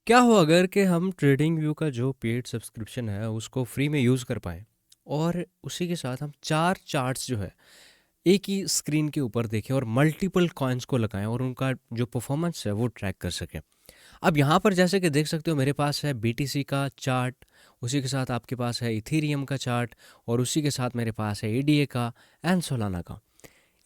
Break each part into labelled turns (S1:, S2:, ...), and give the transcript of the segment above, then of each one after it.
S1: क्या हो अगर कि हम ट्रेडिंग व्यू का जो पेड सब्सक्रिप्शन है उसको फ्री में यूज़ कर पाएँ और उसी के साथ हम 4 चार्ट्स जो है एक ही स्क्रीन के ऊपर देखें और मल्टीपल कॉइन्स को लगाएँ और उनका जो परफॉर्मेंस है वो ट्रैक कर सकें। अब यहाँ पर जैसे कि देख सकते हो मेरे पास है बीटीसी का चार्ट, उसी के साथ आपके पास है इथेरियम का चार्ट और उसी के साथ मेरे पास है एडीए का एंड सोलाना का।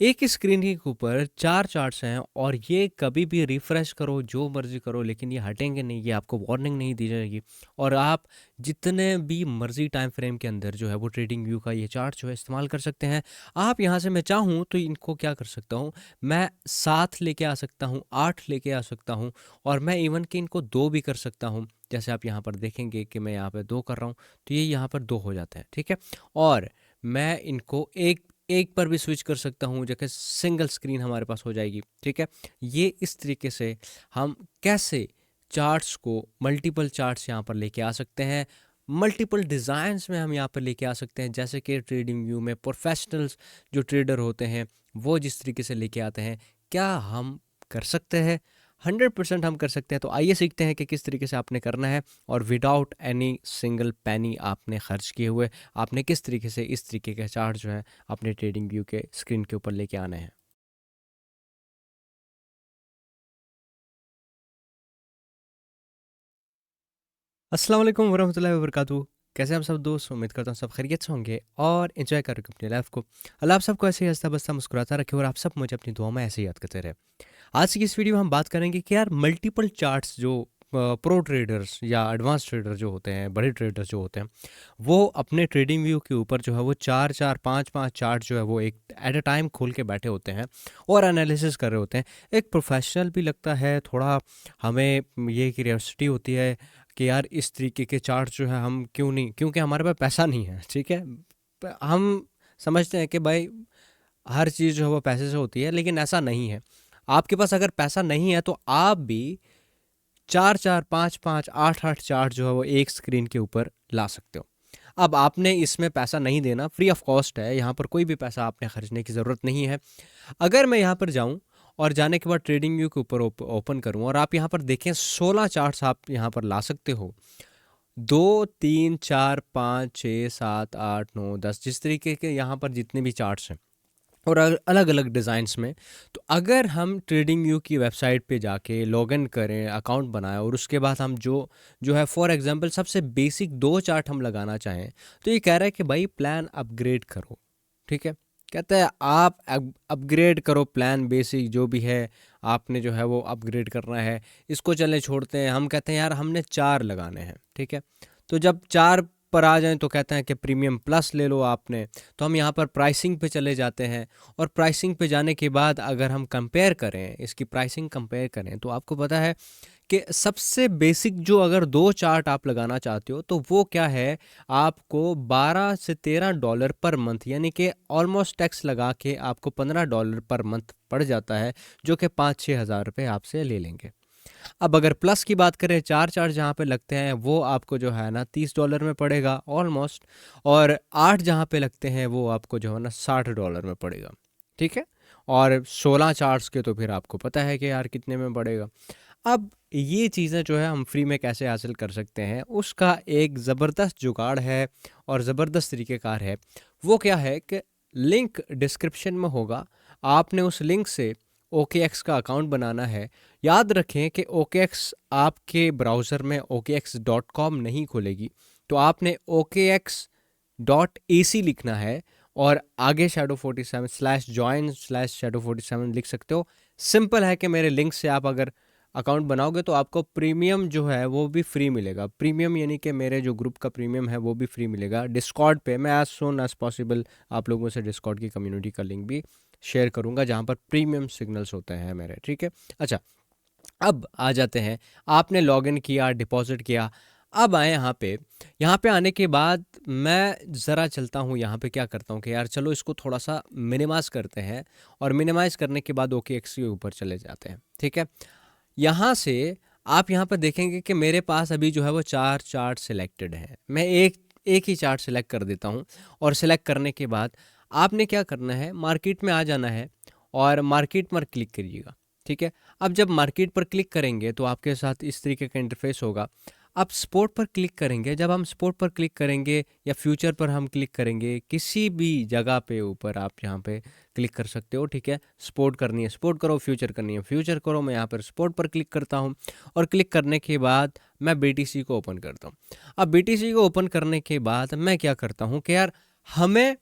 S1: एक ही स्क्रीन के ऊपर 4 चार्ट्स हैं और ये कभी भी रिफ्रेश करो, जो मर्ज़ी करो, लेकिन ये हटेंगे नहीं, ये आपको वार्निंग नहीं दी जाएगी और आप जितने भी मर्ज़ी टाइम फ्रेम के अंदर जो है वो ट्रेडिंग व्यू का ये चार्ट जो है इस्तेमाल कर सकते हैं। आप यहाँ से मैं चाहूँ तो इनको क्या कर सकता हूँ, मैं 7 लेके आ सकता हूँ, 8 लेके आ सकता हूँ और मैं इवन कि इनको 2 भी कर सकता हूँ। जैसे आप यहाँ पर देखेंगे कि मैं यहाँ पे 2 कर रहा हूँ, तो ये यहाँ पर 2 हो जाते हैं, ठीक है? और मैं इनको एक एक पर भी स्विच कर सकता हूँ, जैसे सिंगल स्क्रीन हमारे पास हो जाएगी, ठीक है? ये इस तरीके से हम कैसे चार्ट्स को मल्टीपल चार्ट्स यहाँ पर लेके आ सकते हैं, मल्टीपल डिज़ाइंस में हम यहाँ पर लेके आ सकते हैं, जैसे कि ट्रेडिंग व्यू में प्रोफेशनल्स जो ट्रेडर होते हैं वो जिस तरीके से लेके आते हैं, क्या हम कर सकते हैं? 100% हम कर सकते हैं। तो आइए सीखते हैं कि किस तरीके से आपने करना है और विदाउट एनी सिंगल पैनी आपने खर्च किए हुए आपने किस तरीके से इस तरीके का चार्ट जो है अपने ट्रेडिंग व्यू के स्क्रीन के ऊपर लेके आना है। अस्सलाम वालेकुम वरहमतुल्लाहि वबरकातुहू। कैसे हम सब दोस्त, उम्मीद करता हूँ सब खैरियत से होंगे और एंजॉय कर रहे हो अपनी लाइफ को। अल्लाह आप सबको ऐसे ही हंसता बसता मुस्कुराता रखे और आप सब मुझे अपनी दुआ में ऐसे ही याद करते रहे। आज की इस वीडियो में हम बात करेंगे कि यार मल्टीपल चार्ट्स जो प्रो ट्रेडर्स या एडवांस ट्रेडर जो होते हैं, बड़े ट्रेडर्स जो होते हैं, वो अपने ट्रेडिंग व्यू के ऊपर जो है वो चार चार पाँच पाँच चार्ट जो है वो एक एट अ टाइम खोल के बैठे होते हैं और एनालिसिस कर रहे होते हैं। एक प्रोफेशनल भी लगता है थोड़ा, हमें ये क्यूरियोसिटी होती है कि यार इस तरीके के चार्ट जो है हम क्यों नहीं, क्योंकि हमारे पास पैसा नहीं है, ठीक है? हम समझते हैं कि भाई हर चीज़ जो है वो पैसे से होती है, लेकिन ऐसा नहीं है। आपके पास अगर पैसा नहीं है तो आप भी चार चार पाँच पाँच आठ आठ चार्ट जो है वो एक स्क्रीन के ऊपर ला सकते हो। अब आपने इसमें पैसा नहीं देना, फ्री ऑफ कॉस्ट है, यहाँ पर कोई भी पैसा आपने खर्चने की ज़रूरत नहीं है। अगर मैं यहाँ पर जाऊँ और जाने के बाद ट्रेडिंग व्यू के ऊपर ओपन करूँ और आप यहाँ पर देखें 16 चार्ट्स आप यहाँ पर ला सकते हो। 2 3 4 5 6 7 8 9 10 जिस तरीके के यहाँ पर जितने भी चार्ट्स हैं और अलग अलग डिज़ाइंस में, तो अगर हम ट्रेडिंग व्यू की वेबसाइट पे जाके लॉगिन करें, अकाउंट बनाएं और उसके बाद हम जो जो है फॉर एग्जांपल सबसे बेसिक 2 चार्ट हम लगाना चाहें, तो ये कह रहा है कि भाई प्लान अपग्रेड करो, ठीक है? कहता है आप अपग्रेड करो प्लान, बेसिक जो भी है आपने जो है वो अपग्रेड करना है। इसको चले छोड़ते हैं, हम कहते हैं यार हमने 4 लगाने हैं, ठीक है? तो जब 4 पर आ जाएं तो कहते हैं कि प्रीमियम प्लस ले लो आपने। तो हम यहाँ पर प्राइसिंग पे चले जाते हैं और प्राइसिंग पे जाने के बाद अगर हम कंपेयर करें, इसकी प्राइसिंग कंपेयर करें, तो आपको पता है कि सबसे बेसिक जो अगर 2 चार्ट आप लगाना चाहते हो तो वो क्या है, आपको 12 से 13 डॉलर पर मंथ, यानी कि ऑलमोस्ट टैक्स लगा के आपको 15 डॉलर पर मंथ पड़ जाता है, जो कि 5-6 हज़ार रुपये आपसे ले लेंगे। अब अगर प्लस की बात करें, 4 चार्ट जहाँ पे लगते हैं वो आपको जो है ना 30 डॉलर में पड़ेगा ऑलमोस्ट, और 8 जहाँ पे लगते हैं वो आपको जो है ना 60 डॉलर में पड़ेगा, ठीक है? और 16 चार्ट्स के तो फिर आपको पता है कि यार कितने में पड़ेगा। अब ये चीज़ें जो है हम फ्री में कैसे हासिल कर सकते हैं, उसका एक ज़बरदस्त जुगाड़ है और ज़बरदस्त तरीक़ेकार है। वो क्या है कि लिंक डिस्क्रिप्शन में होगा, आपने उस लिंक से OKX का अकाउंट बनाना है। याद रखें कि OKX आपके ब्राउज़र में okx.com नहीं खुलेगी, तो आपने okx.ac लिखना है और आगे shadow47/join/shadow47 लिख सकते हो। सिंपल है कि मेरे लिंक से आप अगर अकाउंट बनाओगे तो आपको प्रीमियम जो है वो भी फ्री मिलेगा। प्रीमियम यानी कि मेरे जो ग्रुप का प्रीमियम है वो भी फ्री मिलेगा। डिस्कॉर्ड पे मैं एज सून एज पॉसिबल आप लोगों से डिस्कॉर्ड की कम्युनिटी का लिंक भी शेयर करूंगा, जहां पर प्रीमियम सिग्नल्स होते हैं मेरे, ठीक है? अच्छा, अब आ जाते हैं, आपने लॉगिन किया, डिपॉजिट किया, अब आए यहाँ पे आने के बाद मैं ज़रा चलता हूँ, यहाँ पे क्या करता हूँ कि यार चलो इसको थोड़ा सा मिनिमाइज़ करते हैं और मिनिमाइज़ करने के बाद OKX के ऊपर चले जाते हैं, ठीक है? यहाँ से आप यहाँ पर देखेंगे कि मेरे पास अभी जो है वो 4 चार्ट सिलेक्टेड हैं। मैं एक एक ही चार्ट सिलेक्ट कर देता हूँ और सिलेक्ट करने के बाद आपने क्या करना है, मार्केट में आ जाना है और मार्केट पर क्लिक करिएगा, ठीक है। अब जब मार्केट पर क्लिक करेंगे तो आपके साथ इस तरीके का इंटरफेस होगा। आप स्पोर्ट पर क्लिक करेंगे, जब हम स्पोर्ट पर क्लिक करेंगे या फ्यूचर पर हम क्लिक करेंगे, किसी भी जगह पे ऊपर आप यहाँ पे क्लिक कर सकते हो, ठीक है। स्पोर्ट करनी है स्पोर्ट करो, फ्यूचर करनी है फ्यूचर करो। मैं यहाँ पर स्पोर्ट पर क्लिक करता हूँ और क्लिक करने के बाद मैं बीटीसी को ओपन करता हूँ। अब बीटीसी को ओपन करने के बाद मैं क्या करता हूँ कि यार हमें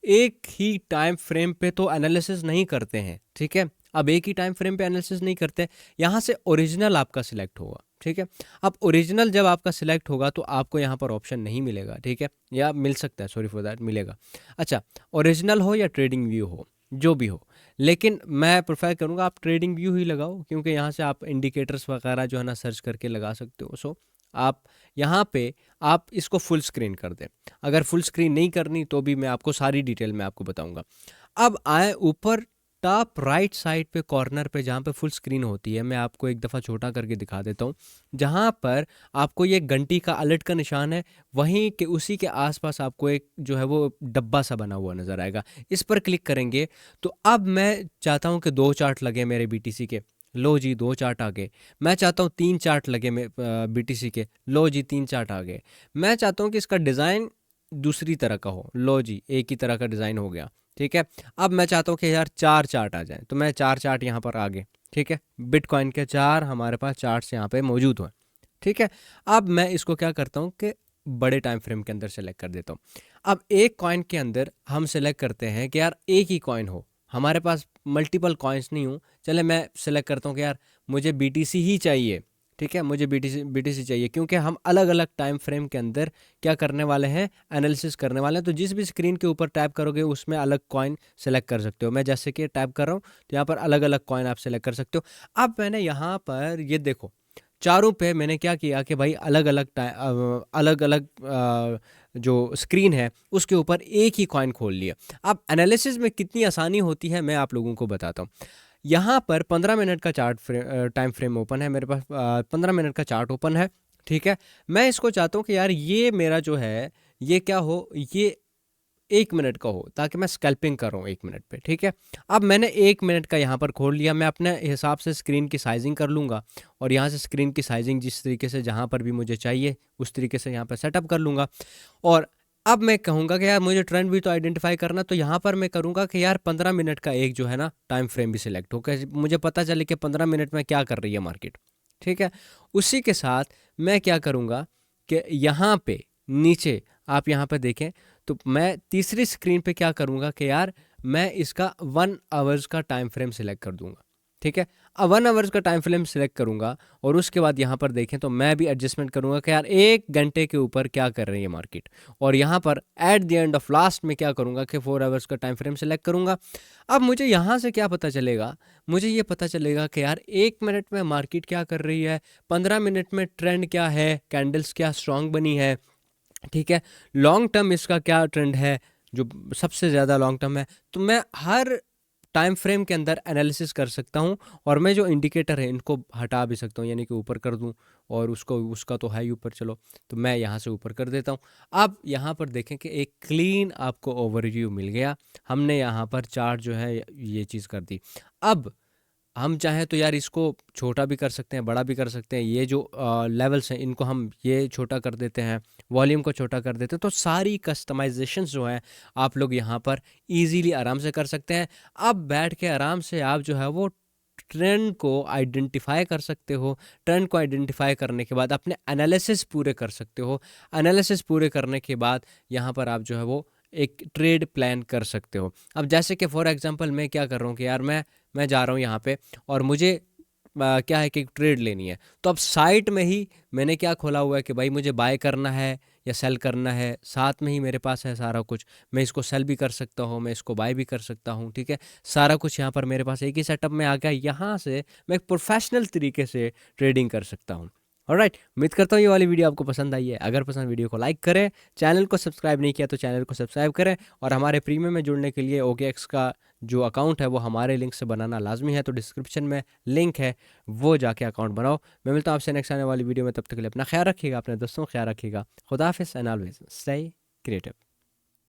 S1: एक ही टाइम फ्रेम पे तो एनालिसिस नहीं करते हैं, ठीक है। अब एक ही टाइम फ्रेम पे एनालिसिस नहीं करते, यहाँ से ओरिजिनल आपका सिलेक्ट होगा, ठीक है। अब ओरिजिनल जब आपका सिलेक्ट होगा तो आपको यहाँ पर ऑप्शन नहीं मिलेगा, ठीक है, या मिल सकता है, सॉरी फॉर दैट, मिलेगा। अच्छा, ओरिजिनल हो या ट्रेडिंग व्यू हो, जो भी हो, लेकिन मैं प्रेफर करूँगा आप ट्रेडिंग व्यू ही लगाओ, क्योंकि यहाँ से आप इंडिकेटर्स वगैरह जो है ना सर्च करके लगा सकते हो। सो आप यहाँ पे आप इसको फुल स्क्रीन कर दें। अगर फुल स्क्रीन नहीं करनी तो भी मैं आपको सारी डिटेल में आपको बताऊंगा। अब आए ऊपर टॉप राइट साइड पे कॉर्नर पे जहाँ पे फुल स्क्रीन होती है, मैं आपको एक दफ़ा छोटा करके दिखा देता हूँ। जहाँ पर आपको ये घंटी का अलर्ट का निशान है, वहीं के उसी के आसपास आपको एक जो है वो डब्बा सा बना हुआ नज़र आएगा। इस पर क्लिक करेंगे तो अब मैं चाहता हूँ कि 2 चार्ट लगे मेरे बीटीसी के। लो जी 2 चार्ट आ गए। मैं चाहता हूँ 3 चार्ट लगे बीटीसी के। लो जी 3 चार्ट आ गए। मैं चाहता हूँ कि इसका डिज़ाइन दूसरी तरह का हो। लो जी एक ही तरह का डिज़ाइन हो गया, ठीक है। अब मैं चाहता हूँ कि यार 4 चार्ट आ जाए, तो मैं 4 चार्ट यहाँ पर आ गए, ठीक है। बिटकॉइन के 4 हमारे पास चार्ट्स यहाँ पे मौजूद हैं, ठीक है। अब मैं इसको क्या करता हूँ कि बड़े टाइम फ्रेम के अंदर सेलेक्ट कर देता हूँ। अब एक कॉइन के अंदर हम सेलेक्ट करते हैं कि यार एक ही कॉइन हो, हमारे पास मल्टीपल कॉइन्स नहीं हो। चले मैं सेलेक्ट करता हूँ कि यार मुझे बीटीसी ही चाहिए, ठीक है, मुझे बीटीसी चाहिए, क्योंकि हम अलग अलग टाइम फ्रेम के अंदर क्या करने वाले हैं, एनालिसिस करने वाले हैं। तो जिस भी स्क्रीन के ऊपर टैप करोगे उसमें अलग कॉइन सेलेक्ट कर सकते हो। मैं जैसे कि टैप कर रहा हूँ तो यहाँ पर अलग अलग कॉइन आप सेलेक्ट कर सकते हो। अब मैंने यहाँ पर ये देखो चारों पे मैंने क्या किया कि भाई अलग अलग जो स्क्रीन है उसके ऊपर एक ही कॉइन खोल लिया। अब एनालिसिस में कितनी आसानी होती है मैं आप लोगों को बताता हूँ। यहाँ पर 15 मिनट का टाइम फ्रेम ओपन है मेरे पास, 15 मिनट का चार्ट ओपन है, ठीक है। मैं इसको चाहता हूँ कि यार ये मेरा जो है ये क्या हो, ये 1 मिनट का हो, ताकि मैं स्कैल्पिंग कर रहा हूँ 1 मिनट पे, ठीक है। अब मैंने 1 मिनट का यहाँ पर खोल लिया। मैं अपने हिसाब से स्क्रीन की साइजिंग कर लूँगा और यहाँ से स्क्रीन की साइजिंग जिस तरीके से जहाँ पर भी मुझे चाहिए उस तरीके से यहाँ पर सेटअप कर लूँगा। और अब मैं कहूँगा कि यार मुझे ट्रेंड भी तो आइडेंटिफाई करना, तो यहाँ पर मैं करूँगा कि यार 15 मिनट का एक जो है ना टाइम फ्रेम भी सिलेक्ट हो, कि मुझे पता चले कि 15 मिनट में क्या कर रही है मार्केट, ठीक है। उसी के साथ मैं क्या करूँगा कि यहाँ पे नीचे आप यहाँ पे देखें तो मैं तीसरी स्क्रीन पे क्या करूँगा कि यार मैं इसका 1 आवर्स का टाइम फ्रेम सिलेक्ट कर दूँगा, ठीक है। अब 1 आवर्स का टाइम फ्रेम सिलेक्ट करूँगा और उसके बाद यहाँ पर देखें तो मैं भी एडजस्टमेंट करूँगा कि यार 1 घंटे के ऊपर क्या कर रही है मार्केट। और यहाँ पर at the end of last में क्या करूँगा कि 4 आवर्स का टाइम फ्रेम सिलेक्ट करूँगा। अब मुझे यहाँ से क्या पता चलेगा, मुझे ये पता चलेगा कि यार 1 मिनट में मार्केट क्या कर रही है, 15 मिनट में ट्रेंड क्या है, कैंडल्स क्या स्ट्रांग बनी है, ठीक है, लॉन्ग टर्म इसका क्या ट्रेंड है जो सबसे ज़्यादा लॉन्ग टर्म है। तो मैं हर टाइम फ्रेम के अंदर एनालिसिस कर सकता हूँ और मैं जो इंडिकेटर है इनको हटा भी सकता हूँ, यानी कि ऊपर कर दूँ। और उसका तो है ही ऊपर, चलो तो मैं यहाँ से ऊपर कर देता हूँ। अब यहाँ पर देखें कि एक क्लीन आपको ओवरव्यू मिल गया। हमने यहाँ पर चार्ट जो है ये चीज़ कर दी। अब हम चाहें तो यार इसको छोटा भी कर सकते हैं, बड़ा भी कर सकते हैं। ये जो लेवल्स हैं इनको हम ये छोटा कर देते हैं, वॉल्यूम को छोटा कर देते हैं। तो सारी कस्टमाइजेशंस जो हैं आप लोग यहाँ पर इजीली आराम से कर सकते हैं। अब बैठ के आराम से आप जो है वो ट्रेंड को आइडेंटिफाई कर सकते हो। ट्रेंड को आइडेंटिफाई करने के बाद अपने एनालिसिस पूरे कर सकते हो। एनालिसिस पूरे करने के बाद यहाँ पर आप जो है वो एक ट्रेड प्लान कर सकते हो। अब जैसे कि फॉर एग्जांपल मैं क्या कर रहा हूँ कि यार मैं जा रहा हूँ यहाँ पे और मुझे क्या है कि ट्रेड लेनी है। तो अब साइट में ही मैंने क्या खोला हुआ है कि भाई मुझे बाय करना है या सेल करना है, साथ में ही मेरे पास है सारा कुछ। मैं इसको सेल भी कर सकता हूँ, मैं इसको बाय भी कर सकता हूँ, ठीक है। सारा कुछ यहाँ पर मेरे पास एक ही सेटअप में आ गया। यहाँ से मैं एक प्रोफेशनल तरीके से ट्रेडिंग कर सकता हूँ। ऑलराइट, उम्मीद करता हूँ ये वाली वीडियो आपको पसंद आई है। अगर पसंद वीडियो को लाइक करें, चैनल को सब्सक्राइब नहीं किया तो चैनल को सब्सक्राइब करें और हमारे प्रीमियम में जुड़ने के लिए OKX का जो अकाउंट है वो हमारे लिंक से बनाना लाजमी है। तो डिस्क्रिप्शन में लिंक है, वो जाके अकाउंट बनाओ। मैं मिलता हूँ आपसे नेक्स्ट आने वाली वीडियो में, तब तक के लिए अपना ख्याल रखिएगा, अपने दोस्तों का ख्याल रखिएगा। खुदा हाफिज़ एंड ऑलवेज स्टे क्रिएटिव।